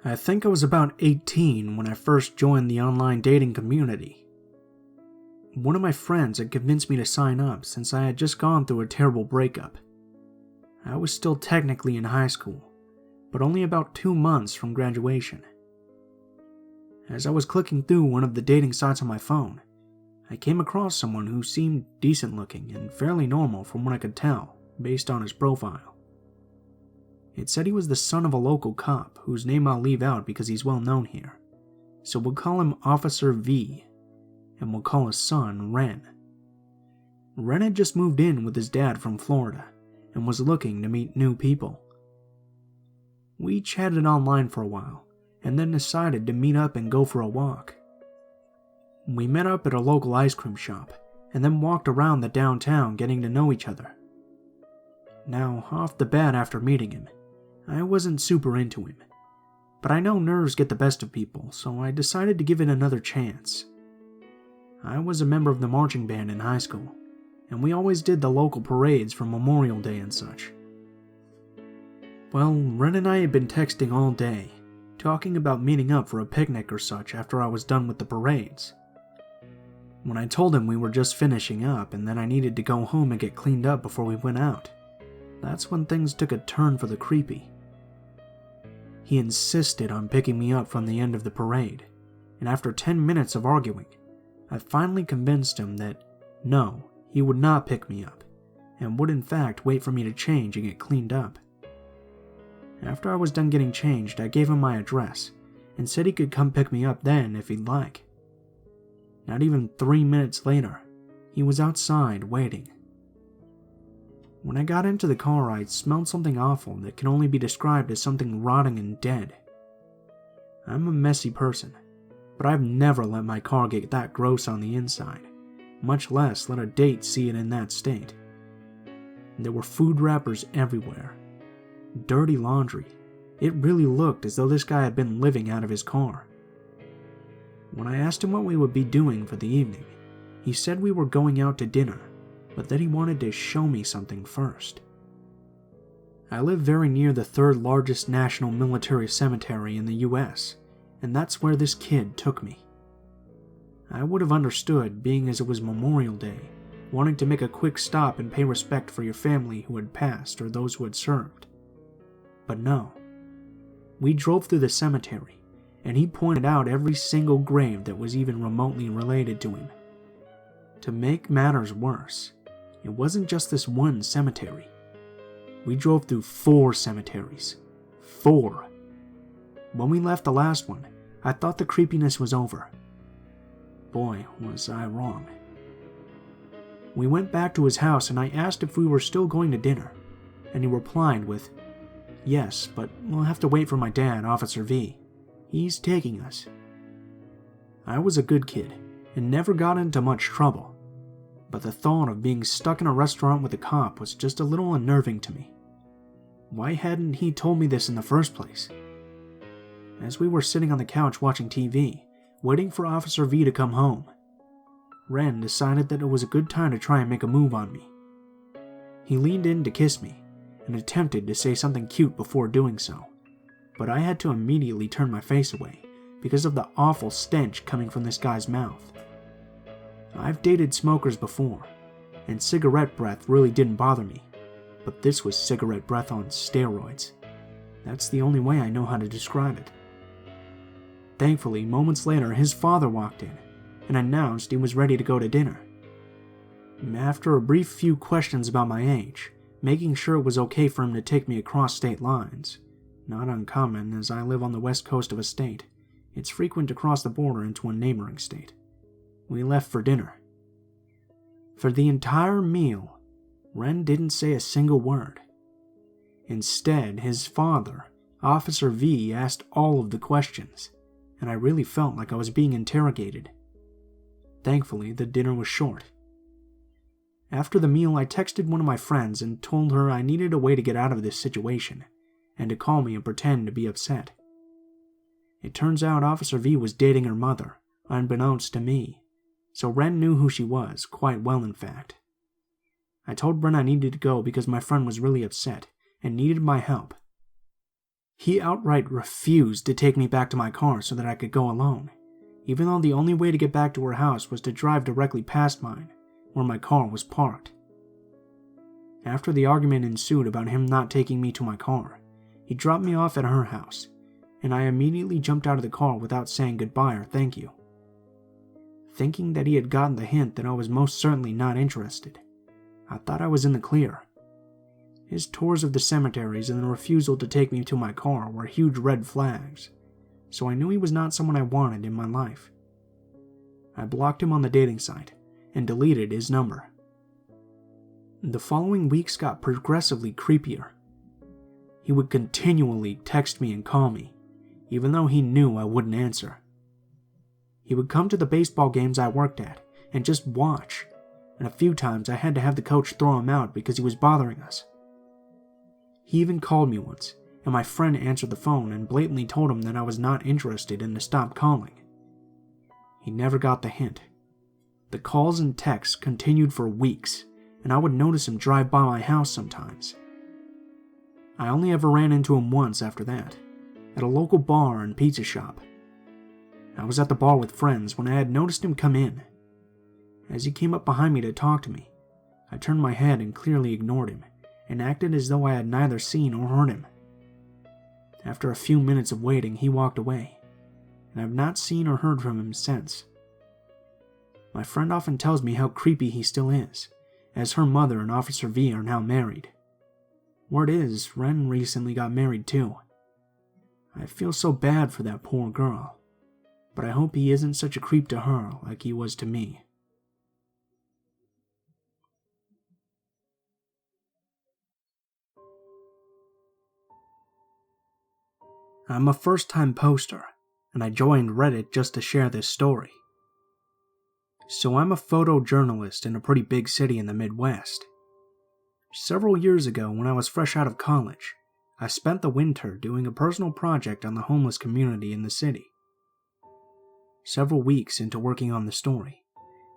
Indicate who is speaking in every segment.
Speaker 1: I think I was about 18 when I first joined the online dating community. One of my friends had convinced me to sign up since I had just gone through a terrible breakup. I was still technically in high school, but only about 2 months from graduation. As I was clicking through one of the dating sites on my phone, I came across someone who seemed decent looking and fairly normal from what I could tell, based on his profile. It said he was the son of a local cop, whose name I'll leave out because he's well known here, so we'll call him Officer V, and we'll call his son Ren. Ren had just moved in with his dad from Florida, and was looking to meet new people. We chatted online for a while, and then decided to meet up and go for a walk. We met up at a local ice cream shop, and then walked around the downtown getting to know each other. Now, off the bat after meeting him, I wasn't super into him, but I know nerves get the best of people, so I decided to give it another chance. I was a member of the marching band in high school, and we always did the local parades for Memorial Day and such. Well, Ren and I had been texting all day, talking about meeting up for a picnic or such after I was done with the parades. When I told him we were just finishing up and that I needed to go home and get cleaned up before we went out, that's when things took a turn for the creepy. He insisted on picking me up from the end of the parade, and after 10 minutes of arguing, I finally convinced him that no, he would not pick me up, and would in fact wait for me to change and get cleaned up. After I was done getting changed, I gave him my address, and said he could come pick me up then if he'd like. Not even 3 minutes later, he was outside waiting. When I got into the car, I smelled something awful that can only be described as something rotting and dead. I'm a messy person, but I've never let my car get that gross on the inside, much less let a date see it in that state. There were food wrappers everywhere. Dirty laundry. It really looked as though this guy had been living out of his car. When I asked him what we would be doing for the evening, he said we were going out to dinner, but that he wanted to show me something first. I live very near the third largest national military cemetery in the US, and that's where this kid took me. I would have understood, being as it was Memorial Day, wanting to make a quick stop and pay respect for your family who had passed or those who had served. But no. We drove through the cemetery, and he pointed out every single grave that was even remotely related to him. To make matters worse, it wasn't just this one cemetery. We drove through 4 cemeteries. 4. When we left the last one, I thought the creepiness was over. Boy, was I wrong. We went back to his house and I asked if we were still going to dinner, and he replied with, "Yes, but we'll have to wait for my dad, Officer V. He's taking us." I was a good kid and never got into much trouble, but the thought of being stuck in a restaurant with a cop was just a little unnerving to me. Why hadn't he told me this in the first place? As we were sitting on the couch watching TV, waiting for Officer V to come home, Ren decided that it was a good time to try and make a move on me. He leaned in to kiss me and attempted to say something cute before doing so, but I had to immediately turn my face away because of the awful stench coming from this guy's mouth. I've dated smokers before, and cigarette breath really didn't bother me, but this was cigarette breath on steroids. That's the only way I know how to describe it. Thankfully, moments later, his father walked in and announced he was ready to go to dinner. After a brief few questions about my age, making sure it was okay for him to take me across state lines, not uncommon as I live on the west coast of a state, it's frequent to cross the border into a neighboring state, we left for dinner. For the entire meal, Ren didn't say a single word. Instead, his father, Officer V, asked all of the questions, and I really felt like I was being interrogated. Thankfully, the dinner was short. After the meal, I texted one of my friends and told her I needed a way to get out of this situation, and to call me and pretend to be upset. It turns out Officer V was dating her mother, unbeknownst to me, so Ren knew who she was, quite well in fact. I told Ren I needed to go because my friend was really upset and needed my help, He outright refused to take me back to my car so that I could go alone, even though the only way to get back to her house was to drive directly past mine, where my car was parked. After the argument ensued about him not taking me to my car, he dropped me off at her house, and I immediately jumped out of the car without saying goodbye or thank you. Thinking that he had gotten the hint that I was most certainly not interested, I thought I was in the clear. His tours of the cemeteries and the refusal to take me to my car were huge red flags, so I knew he was not someone I wanted in my life. I blocked him on the dating site and deleted his number. The following weeks got progressively creepier. He would continually text me and call me, even though he knew I wouldn't answer. He would come to the baseball games I worked at and just watch, and a few times I had to have the coach throw him out because he was bothering us. He even called me once, and my friend answered the phone and blatantly told him that I was not interested and to stop calling. He never got the hint. The calls and texts continued for weeks, and I would notice him drive by my house sometimes. I only ever ran into him once after that, at a local bar and pizza shop. I was at the bar with friends when I had noticed him come in. As he came up behind me to talk to me, I turned my head and clearly ignored him, and acted as though I had neither seen or heard him. After a few minutes of waiting, he walked away, and I have not seen or heard from him since. My friend often tells me how creepy he still is, as her mother and Officer V are now married. Word is, Ren recently got married too. I feel so bad for that poor girl, but I hope he isn't such a creep to her like he was to me. I'm a first-time poster, and I joined Reddit just to share this story. So I'm a photojournalist in a pretty big city in the Midwest. Several years ago, when I was fresh out of college, I spent the winter doing a personal project on the homeless community in the city. Several weeks into working on the story,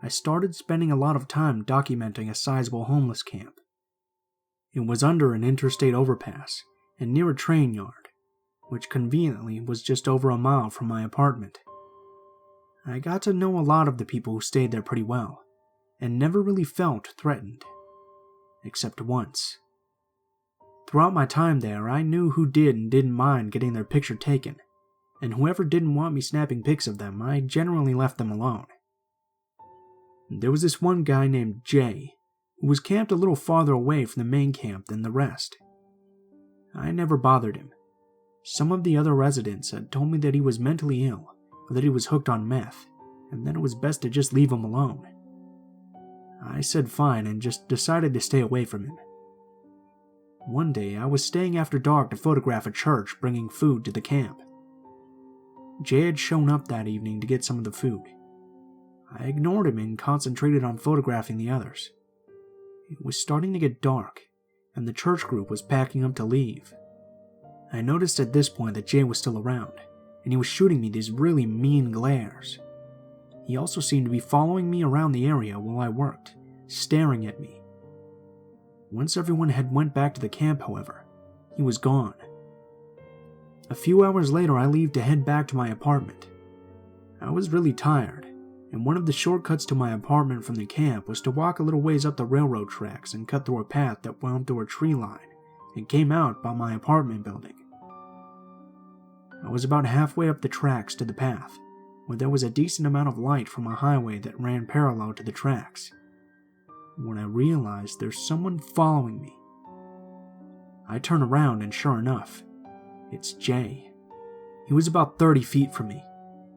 Speaker 1: I started spending a lot of time documenting a sizable homeless camp. It was under an interstate overpass and near a train yard, which conveniently was just over a mile from my apartment. I got to know a lot of the people who stayed there pretty well, and never really felt threatened. Except once. Throughout my time there, I knew who did and didn't mind getting their picture taken, and whoever didn't want me snapping pics of them, I generally left them alone. There was this one guy named Jay, who was camped a little farther away from the main camp than the rest. I never bothered him. Some of the other residents had told me that he was mentally ill, or that he was hooked on meth, and that it was best to just leave him alone. I said fine and just decided to stay away from him. One day, I was staying after dark to photograph a church bringing food to the camp. Jay had shown up that evening to get some of the food. I ignored him and concentrated on photographing the others. It was starting to get dark, and the church group was packing up to leave. I noticed at this point that Jay was still around, and he was shooting me these really mean glares. He also seemed to be following me around the area while I worked, staring at me. Once everyone had went back to the camp, however, he was gone. A few hours later, I leave to head back to my apartment. I was really tired, and one of the shortcuts to my apartment from the camp was to walk a little ways up the railroad tracks and cut through a path that wound through a tree line and came out by my apartment building. I was about halfway up the tracks to the path, where there was a decent amount of light from a highway that ran parallel to the tracks, when I realized there's someone following me. I turn around and sure enough, it's Jay. He was about 30 feet from me,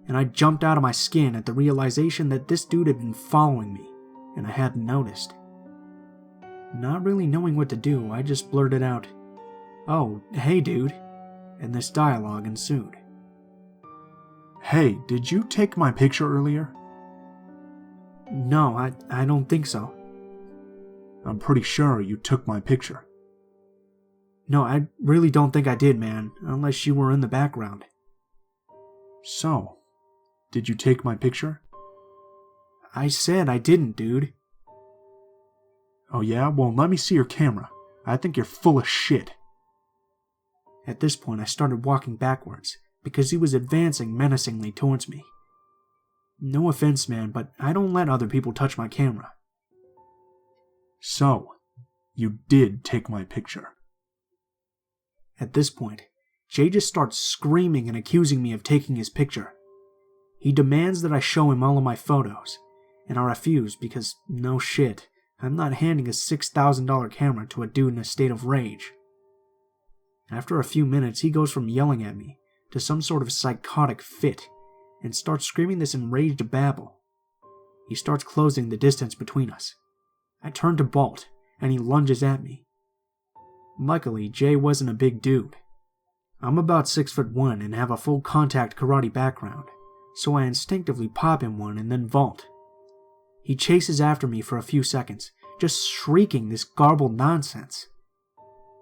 Speaker 1: and I jumped out of my skin at the realization that this dude had been following me, and I hadn't noticed. Not really knowing what to do, I just blurted out, "Oh, hey dude," and this dialogue ensued.
Speaker 2: "Hey, did you take my picture earlier?"
Speaker 1: "No, I don't think so."
Speaker 2: "I'm pretty sure you took my picture."
Speaker 1: "No, I really don't think I did, man, unless you were in the background."
Speaker 2: "So, did you take my picture?"
Speaker 1: "I said I didn't, dude."
Speaker 2: "Oh yeah? Well, let me see your camera. I think you're full of shit."
Speaker 1: At this point, I started walking backwards, because he was advancing menacingly towards me. No offense, man, but I don't let other people touch my camera.
Speaker 2: So, you did take my picture.
Speaker 1: At this point, Jay just starts screaming and accusing me of taking his picture. He demands that I show him all of my photos, and I refuse because, no shit, I'm not handing a $6,000 camera to a dude in a state of rage. After a few minutes, he goes from yelling at me to some sort of psychotic fit and starts screaming this enraged babble. He starts closing the distance between us. I turn to bolt, and he lunges at me. Luckily, Jay wasn't a big dude. I'm about 6'1" and have a full contact karate background, so I instinctively pop him one and then vault. He chases after me for a few seconds, just shrieking this garbled nonsense.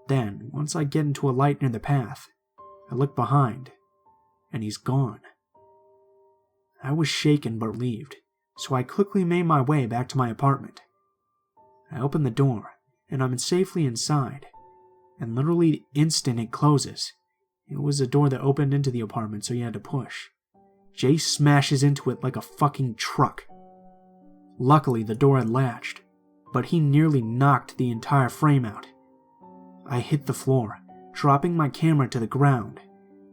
Speaker 1: Then, once I get into a light near the path, I look behind, and he's gone. I was shaken but relieved, so I quickly made my way back to my apartment. I open the door, and I'm safely inside, and literally the instant it closes, it was a door that opened into the apartment, so you had to push. Jay smashes into it like a fucking truck. Luckily, the door had latched, but he nearly knocked the entire frame out. I hit the floor, dropping my camera to the ground.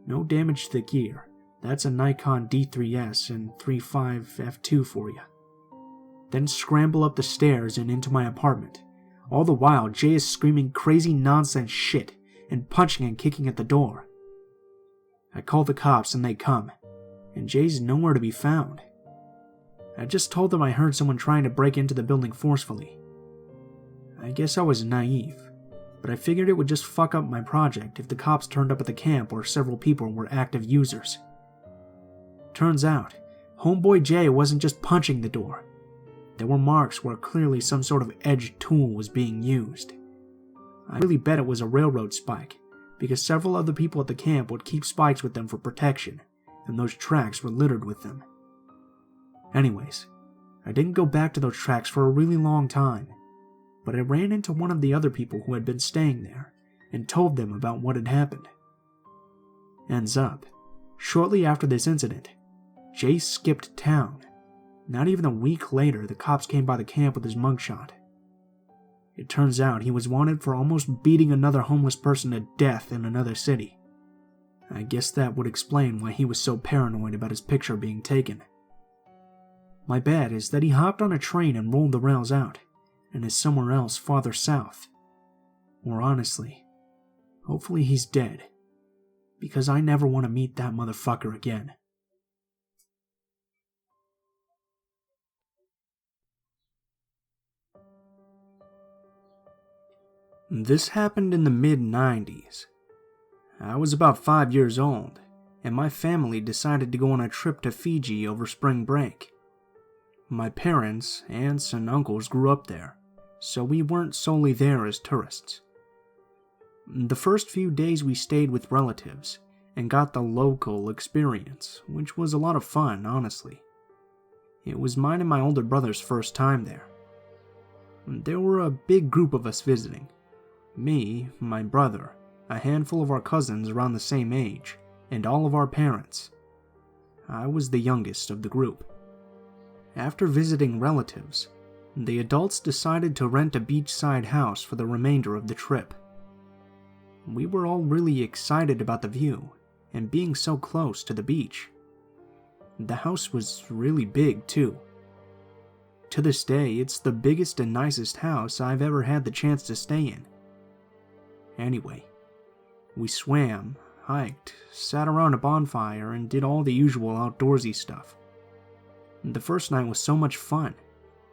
Speaker 1: No damage to the gear. That's a Nikon D3S and 3.5 f2 for you. Then scramble up the stairs and into my apartment. All the while, Jay is screaming crazy nonsense shit and punching and kicking at the door. I call the cops and they come, and Jay's nowhere to be found. I just told them I heard someone trying to break into the building forcefully. I guess I was naive, but I figured it would just fuck up my project if the cops turned up at the camp where several people were active users. Turns out, homeboy Jay wasn't just punching the door. There were marks where clearly some sort of edged tool was being used. I really bet it was a railroad spike, because several other people at the camp would keep spikes with them for protection, and those tracks were littered with them. Anyways, I didn't go back to those tracks for a really long time, but I ran into one of the other people who had been staying there and told them about what had happened. Ends up, shortly after this incident, Jay skipped town. Not even a week later, the cops came by the camp with his mugshot. It turns out he was wanted for almost beating another homeless person to death in another city. I guess that would explain why he was so paranoid about his picture being taken. My bad is that he hopped on a train and rolled the rails out, and is somewhere else farther south. Or honestly, hopefully he's dead, because I never want to meet that motherfucker again. This happened in the mid-90s. I was about 5 years old, and my family decided to go on a trip to Fiji over spring break. My parents, aunts, and uncles grew up there, so we weren't solely there as tourists. The first few days we stayed with relatives and got the local experience, which was a lot of fun, honestly. It was mine and my older brother's first time there. There were a big group of us visiting. Me, my brother, a handful of our cousins around the same age, and all of our parents. I was the youngest of the group. After visiting relatives, the adults decided to rent a beachside house for the remainder of the trip. We were all really excited about the view and being so close to the beach. The house was really big too. To this day, it's the biggest and nicest house I've ever had the chance to stay in. Anyway, we swam, hiked, sat around a bonfire, and did all the usual outdoorsy stuff. The first night was so much fun,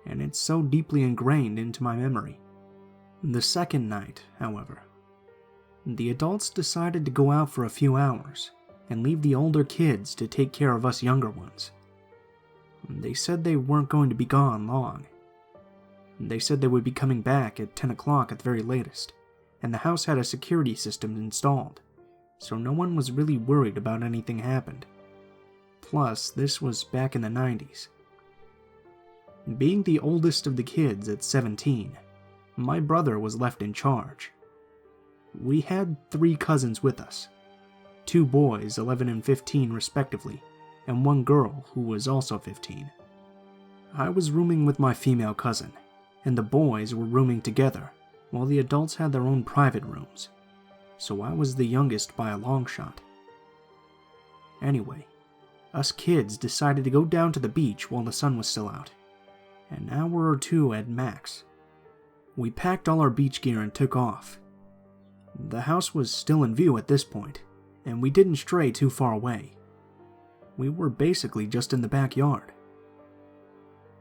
Speaker 1: and it's so deeply ingrained into my memory. The second night, however, the adults decided to go out for a few hours and leave the older kids to take care of us younger ones. They said they weren't going to be gone long. They said they would be coming back at 10 o'clock at the very latest, and the house had a security system installed, so no one was really worried about anything happened. Plus, this was back in the 90s. Being the oldest of the kids at 17, my brother was left in charge. We had 3 cousins with us. 2 boys, 11 and 15 respectively, and 1 girl who was also 15. I was rooming with my female cousin, and the boys were rooming together, while the adults had their own private rooms, so I was the youngest by a long shot. Anyway, us kids decided to go down to the beach while the sun was still out, an hour or 2 at max. We packed all our beach gear and took off. The house was still in view at this point, and we didn't stray too far away. We were basically just in the backyard.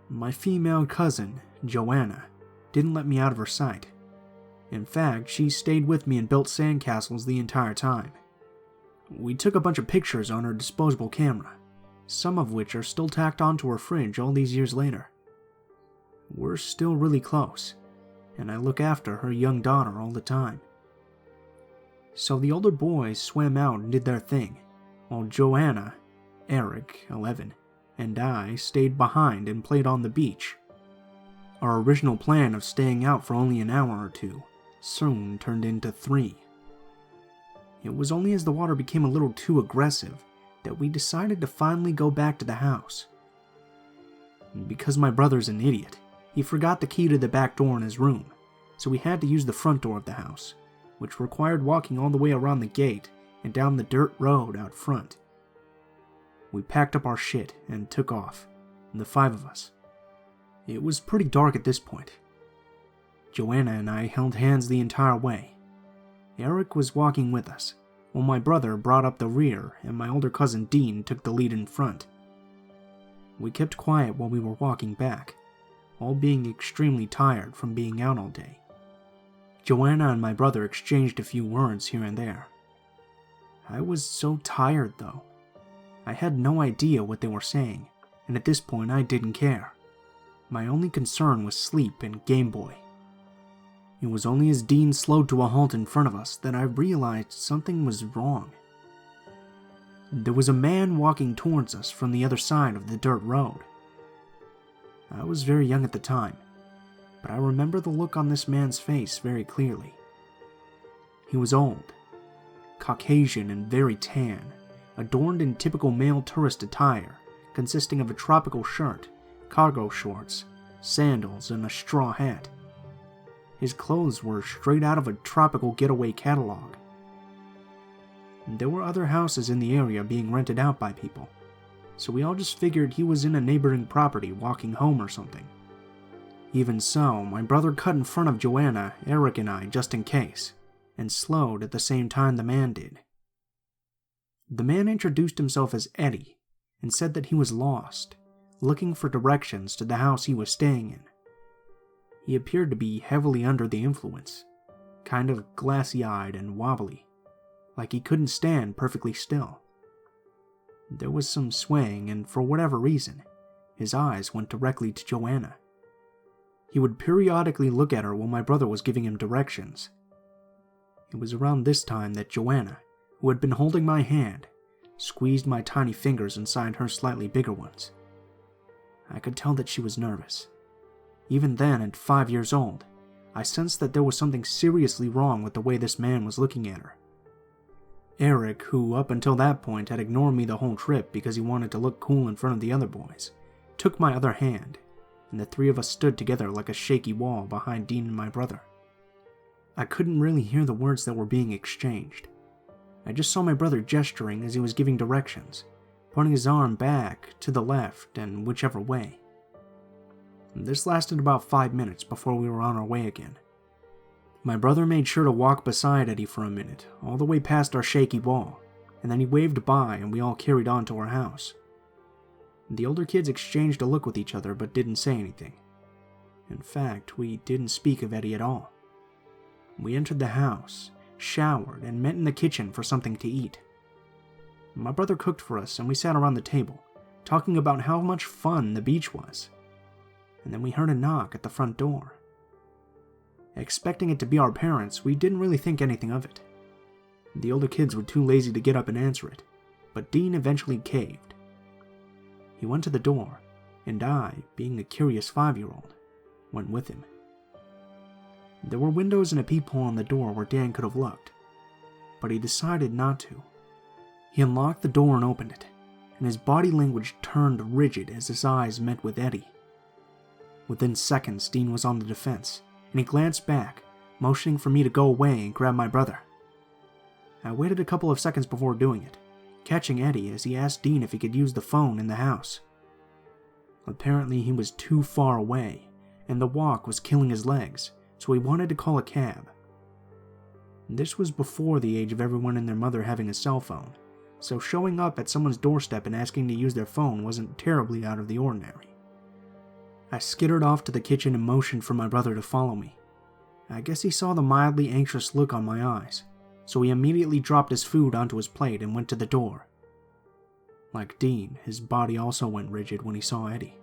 Speaker 1: My female cousin, Joanna, didn't let me out of her sight. In fact, she stayed with me and built sandcastles the entire time. We took a bunch of pictures on her disposable camera, some of which are still tacked onto her fridge all these years later. We're still really close, and I look after her young daughter all the time. So the older boys swam out and did their thing, while Joanna, Eric, 11, and I stayed behind and played on the beach. Our original plan of staying out for only an hour or 2 soon turned into 3. It was only as the water became a little too aggressive that we decided to finally go back to the house. And because my brother's an idiot, he forgot the key to the back door in his room, so we had to use the front door of the house, which required walking all the way around the gate and down the dirt road out front. We packed up our shit and took off, the 5 of us. It was pretty dark at this point. Joanna and I held hands the entire way. Eric was walking with us, while my brother brought up the rear and my older cousin Dean took the lead in front. We kept quiet while we were walking back, all being extremely tired from being out all day. Joanna and my brother exchanged a few words here and there. I was so tired though. I had no idea what they were saying, and at this point I didn't care. My only concern was sleep and Game Boy. It was only as Dean slowed to a halt in front of us that I realized something was wrong. There was a man walking towards us from the other side of the dirt road. I was very young at the time, but I remember the look on this man's face very clearly. He was old, Caucasian and very tan, adorned in typical male tourist attire, consisting of a tropical shirt, cargo shorts, sandals, and a straw hat. His clothes were straight out of a tropical getaway catalog. There were other houses in the area being rented out by people, so we all just figured he was in a neighboring property walking home or something. Even so, my brother cut in front of Joanna, Eric, and I just in case, and slowed at the same time the man did. The man introduced himself as Eddie and said that he was lost, looking for directions to the house he was staying in. He appeared to be heavily under the influence, kind of glassy-eyed and wobbly, like he couldn't stand perfectly still. There was some swaying, and for whatever reason, his eyes went directly to Joanna. He would periodically look at her while my brother was giving him directions. It was around this time that Joanna, who had been holding my hand, squeezed my tiny fingers inside her slightly bigger ones. I could tell that she was nervous. Even then, at 5 years old, I sensed that there was something seriously wrong with the way this man was looking at her. Eric, who up until that point had ignored me the whole trip because he wanted to look cool in front of the other boys, took my other hand, and the 3 of us stood together like a shaky wall behind Dean and my brother. I couldn't really hear the words that were being exchanged. I just saw my brother gesturing as he was giving directions, pointing his arm back, to the left, and whichever way. This lasted about 5 minutes before we were on our way again. My brother made sure to walk beside Eddie for a minute, all the way past our shaky wall, and then he waved by and we all carried on to our house. The older kids exchanged a look with each other but didn't say anything. In fact, we didn't speak of Eddie at all. We entered the house, showered, and met in the kitchen for something to eat. My brother cooked for us and we sat around the table, talking about how much fun the beach was. And then we heard a knock at the front door. Expecting it to be our parents, we didn't really think anything of it. The older kids were too lazy to get up and answer it, but Dean eventually caved. He went to the door, and I, being a curious 5-year-old, went with him. There were windows and a peephole on the door where Dan could have looked, but he decided not to. He unlocked the door and opened it, and his body language turned rigid as his eyes met with Eddie. Within seconds, Dean was on the defense, and he glanced back, motioning for me to go away and grab my brother. I waited a couple of seconds before doing it, catching Eddie as he asked Dean if he could use the phone in the house. Apparently he was too far away, and the walk was killing his legs, so he wanted to call a cab. This was before the age of everyone and their mother having a cell phone, so showing up at someone's doorstep and asking to use their phone wasn't terribly out of the ordinary. I skittered off to the kitchen and motioned for my brother to follow me. I guess he saw the mildly anxious look on my eyes, so he immediately dropped his food onto his plate and went to the door. Like Dean, his body also went rigid when he saw Eddie.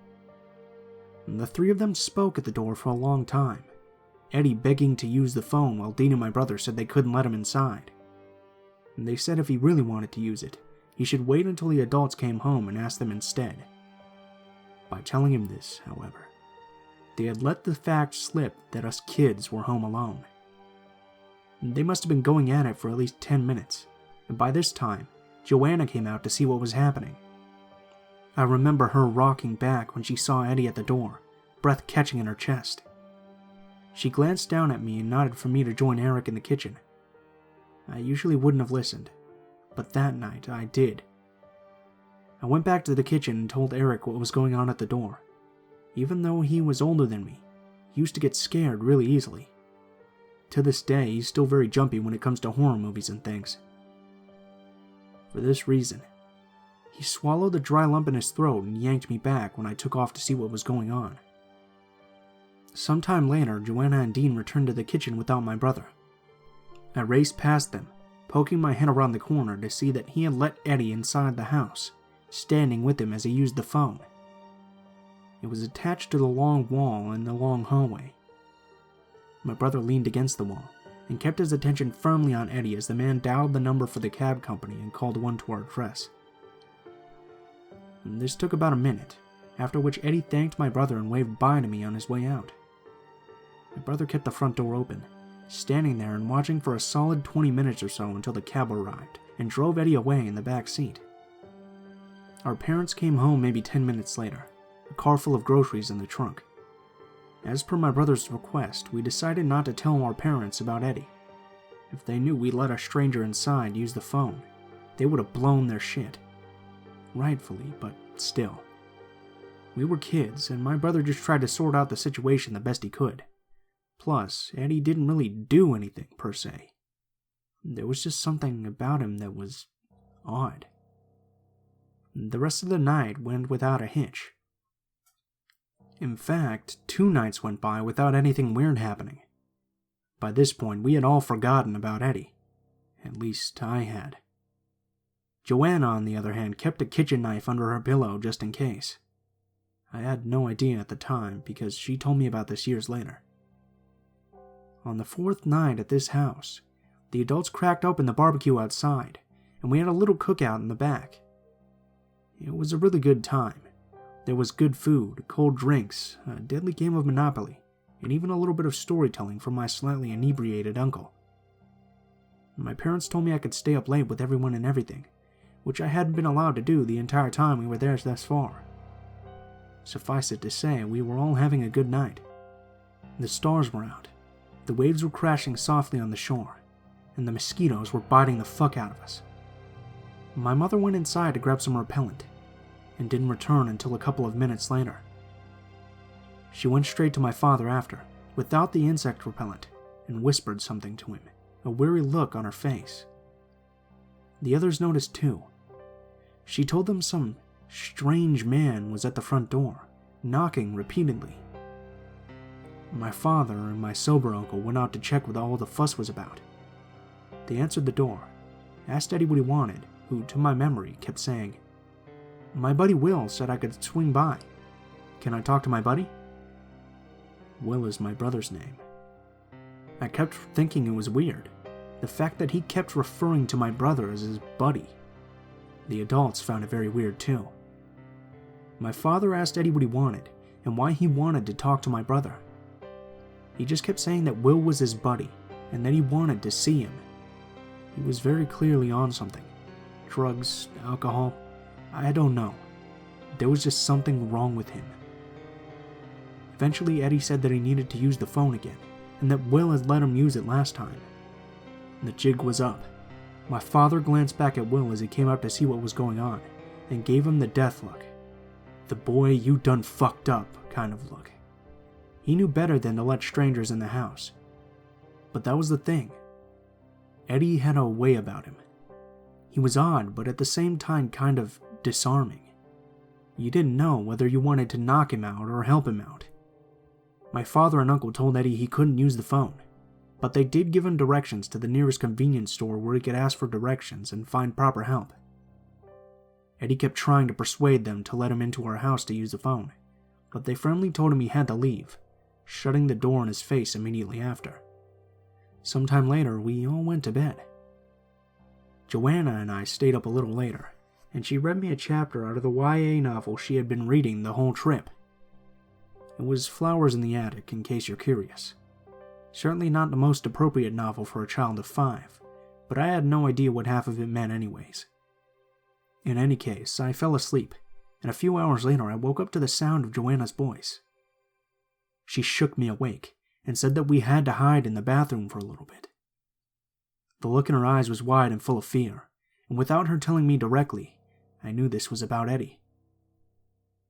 Speaker 1: The three of them spoke at the door for a long time, Eddie begging to use the phone while Dean and my brother said they couldn't let him inside. They said if he really wanted to use it, he should wait until the adults came home and ask them instead. By telling him this, however, they had let the fact slip that us kids were home alone. They must have been going at it for at least 10 minutes, and by this time, Joanna came out to see what was happening. I remember her rocking back when she saw Eddie at the door, breath catching in her chest. She glanced down at me and nodded for me to join Eric in the kitchen. I usually wouldn't have listened, but that night I did. I went back to the kitchen and told Eric what was going on at the door. Even though he was older than me, he used to get scared really easily. To this day, he's still very jumpy when it comes to horror movies and things. For this reason, he swallowed a dry lump in his throat and yanked me back when I took off to see what was going on. Sometime later, Joanna and Dean returned to the kitchen without my brother. I raced past them, poking my head around the corner to see that he had let Eddie inside the house, standing with him as he used the phone. It was attached to the long wall in the long hallway. My brother leaned against the wall and kept his attention firmly on Eddie as the man dialed the number for the cab company and called one to our address. This took about a minute, after which Eddie thanked my brother and waved bye to me on his way out. My brother kept the front door open, standing there and watching for a solid 20 minutes or so until the cab arrived and drove Eddie away in the back seat. Our parents came home maybe 10 minutes later, a car full of groceries in the trunk. As per my brother's request, we decided not to tell our parents about Eddie. If they knew we let a stranger inside use the phone, they would have blown their shit. Rightfully, but still. We were kids, and my brother just tried to sort out the situation the best he could. Plus, Eddie didn't really do anything, per se. There was just something about him that was odd. The rest of the night went without a hitch. In fact, 2 nights went by without anything weird happening. By this point, we had all forgotten about Eddie. At least, I had. Joanna, on the other hand, kept a kitchen knife under her pillow just in case. I had no idea at the time because she told me about this years later. On the 4th night at this house, the adults cracked open the barbecue outside, and we had a little cookout in the back. It was a really good time. There was good food, cold drinks, a deadly game of Monopoly, and even a little bit of storytelling from my slightly inebriated uncle. My parents told me I could stay up late with everyone and everything, which I hadn't been allowed to do the entire time we were there thus far. Suffice it to say, we were all having a good night. The stars were out, the waves were crashing softly on the shore, and the mosquitoes were biting the fuck out of us. My mother went inside to grab some repellent, and didn't return until a couple of minutes later. She went straight to my father after, without the insect repellent, and whispered something to him, a weary look on her face. The others noticed too. She told them some strange man was at the front door, knocking repeatedly. My father and my sober uncle went out to check what all the fuss was about. They answered the door, asked Eddie what he wanted, who, to my memory, kept saying, "My buddy Will said I could swing by. Can I talk to my buddy?" Will is my brother's name. I kept thinking it was weird, the fact that he kept referring to my brother as his buddy. The adults found it very weird too. My father asked Eddie what he wanted, and why he wanted to talk to my brother. He just kept saying that Will was his buddy, and that he wanted to see him. He was very clearly on something. Drugs, alcohol, I don't know. There was just something wrong with him. Eventually, Eddie said that he needed to use the phone again, and that Will had let him use it last time. The jig was up. My father glanced back at Will as he came out to see what was going on, and gave him the death look. The boy you done fucked up kind of look. He knew better than to let strangers in the house. But that was the thing. Eddie had a way about him. He was odd, but at the same time kind of disarming. You didn't know whether you wanted to knock him out or help him out. My father and uncle told Eddie he couldn't use the phone, but they did give him directions to the nearest convenience store where he could ask for directions and find proper help. Eddie kept trying to persuade them to let him into our house to use the phone, but they firmly told him he had to leave, shutting the door in his face immediately after. Sometime later, we all went to bed. Joanna and I stayed up a little later, and she read me a chapter out of the YA novel she had been reading the whole trip. It was Flowers in the Attic, in case you're curious. Certainly not the most appropriate novel for a child of 5, but I had no idea what half of it meant anyways. In any case, I fell asleep, and a few hours later I woke up to the sound of Joanna's voice. She shook me awake, and said that we had to hide in the bathroom for a little bit. The look in her eyes was wide and full of fear, and without her telling me directly, I knew this was about Eddie.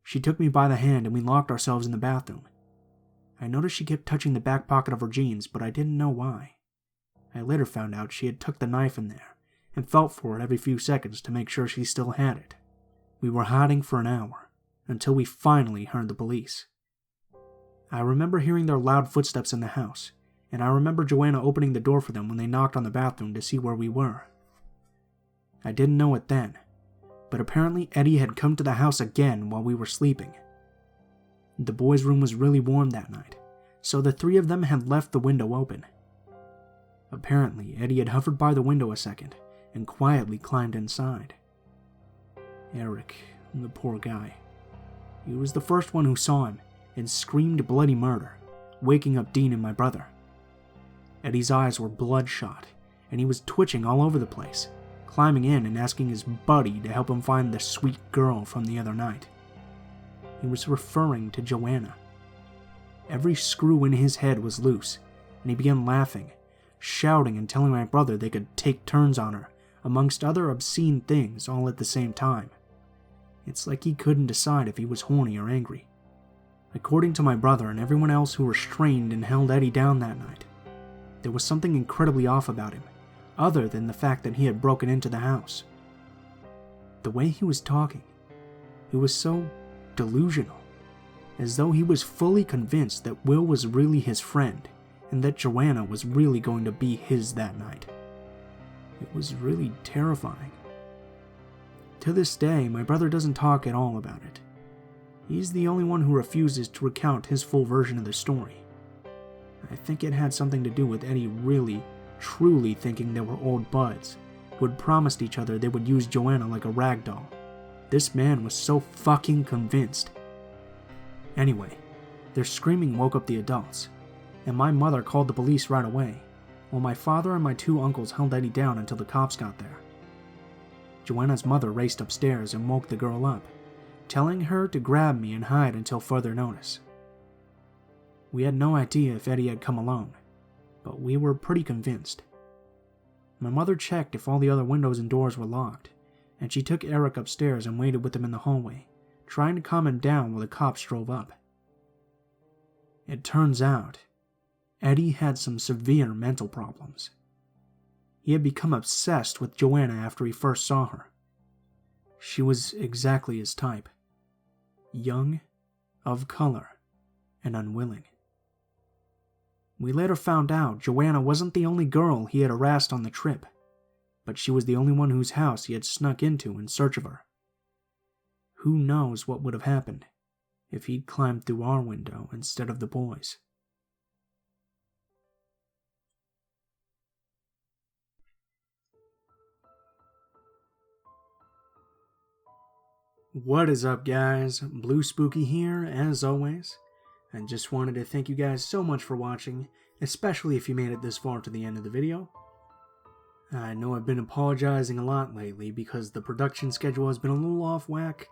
Speaker 1: She took me by the hand and we locked ourselves in the bathroom. I noticed she kept touching the back pocket of her jeans, but I didn't know why. I later found out she had tucked the knife in there, and felt for it every few seconds to make sure she still had it. We were hiding for an hour, until we finally heard the police. I remember hearing their loud footsteps in the house, and I remember Joanna opening the door for them when they knocked on the bathroom to see where we were. I didn't know it then, but apparently Eddie had come to the house again while we were sleeping. The boys' room was really warm that night, so the 3 of them had left the window open. Apparently, Eddie had hovered by the window a second and quietly climbed inside. Eric, the poor guy. He was the first one who saw him and screamed bloody murder, waking up Dean and my brother. Eddie's eyes were bloodshot, and he was twitching all over the place, climbing in and asking his buddy to help him find the sweet girl from the other night. He was referring to Joanna. Every screw in his head was loose, and he began laughing, shouting and telling my brother they could take turns on her, amongst other obscene things all at the same time. It's like he couldn't decide if he was horny or angry. According to my brother and everyone else who restrained and held Eddie down that night, there was something incredibly off about him, other than the fact that he had broken into the house. The way he was talking, he was so delusional, as though he was fully convinced that Will was really his friend, and that Joanna was really going to be his that night. It was really terrifying. To this day, my brother doesn't talk at all about it. He's the only one who refuses to recount his full version of the story. I think it had something to do with Eddie really, truly thinking they were old buds, who had promised each other they would use Joanna like a rag doll. This man was so fucking convinced. Anyway, their screaming woke up the adults, and my mother called the police right away, while my father and my 2 uncles held Eddie down until the cops got there. Joanna's mother raced upstairs and woke the girl up, telling her to grab me and hide until further notice. We had no idea if Eddie had come alone, but we were pretty convinced. My mother checked if all the other windows and doors were locked, and she took Eric upstairs and waited with him in the hallway, trying to calm him down while the cops drove up. It turns out, Eddie had some severe mental problems. He had become obsessed with Joanna after he first saw her. She was exactly his type. Young, of color, and unwilling. We later found out Joanna wasn't the only girl he had harassed on the trip, but she was the only one whose house he had snuck into in search of her. Who knows what would have happened if he'd climbed through our window instead of the boys'. What is up, guys? Blue Spooky here, as always. I just wanted to thank you guys so much for watching, especially if you made it this far to the end of the video. I know I've been apologizing a lot lately because the production schedule has been a little off whack,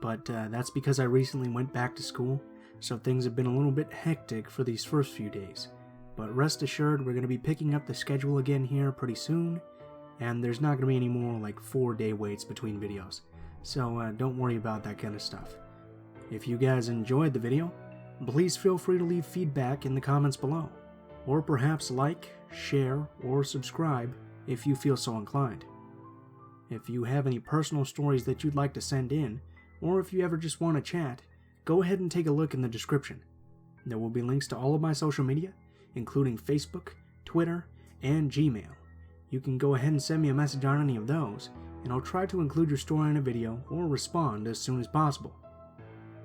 Speaker 1: but that's because I recently went back to school, so things have been a little bit hectic for these first few days. But rest assured, we're going to be picking up the schedule again here pretty soon, and there's not going to be any more like 4-day waits between videos, so don't worry about that kind of stuff. If you guys enjoyed the video, please feel free to leave feedback in the comments below, or perhaps like, share, or subscribe if you feel so inclined. If you have any personal stories that you'd like to send in, or if you ever just want to chat, go ahead and take a look in the description. There will be links to all of my social media, including Facebook, Twitter, and Gmail. You can go ahead and send me a message on any of those, and I'll try to include your story in a video or respond as soon as possible.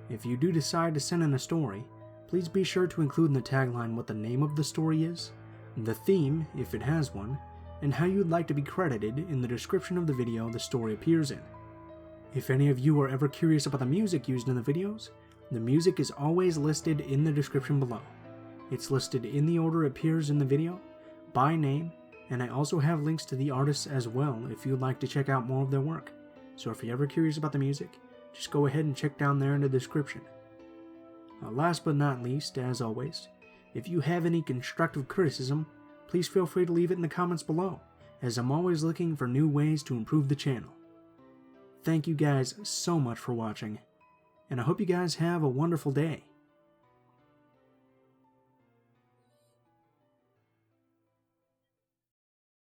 Speaker 1: If you do decide to send in a story, please be sure to include in the tagline what the name of the story is, the theme, if it has one, and how you'd like to be credited in the description of the video the story appears in. If any of you are ever curious about the music used in the videos, the music is always listed in the description below. It's listed in the order it appears in the video, by name, and I also have links to the artists as well if you'd like to check out more of their work. So if you're ever curious about the music, just go ahead and check down there in the description. Last but not least, as always, if you have any constructive criticism, please feel free to leave it in the comments below, as I'm always looking for new ways to improve the channel. Thank you guys so much for watching, and I hope you guys have a wonderful day.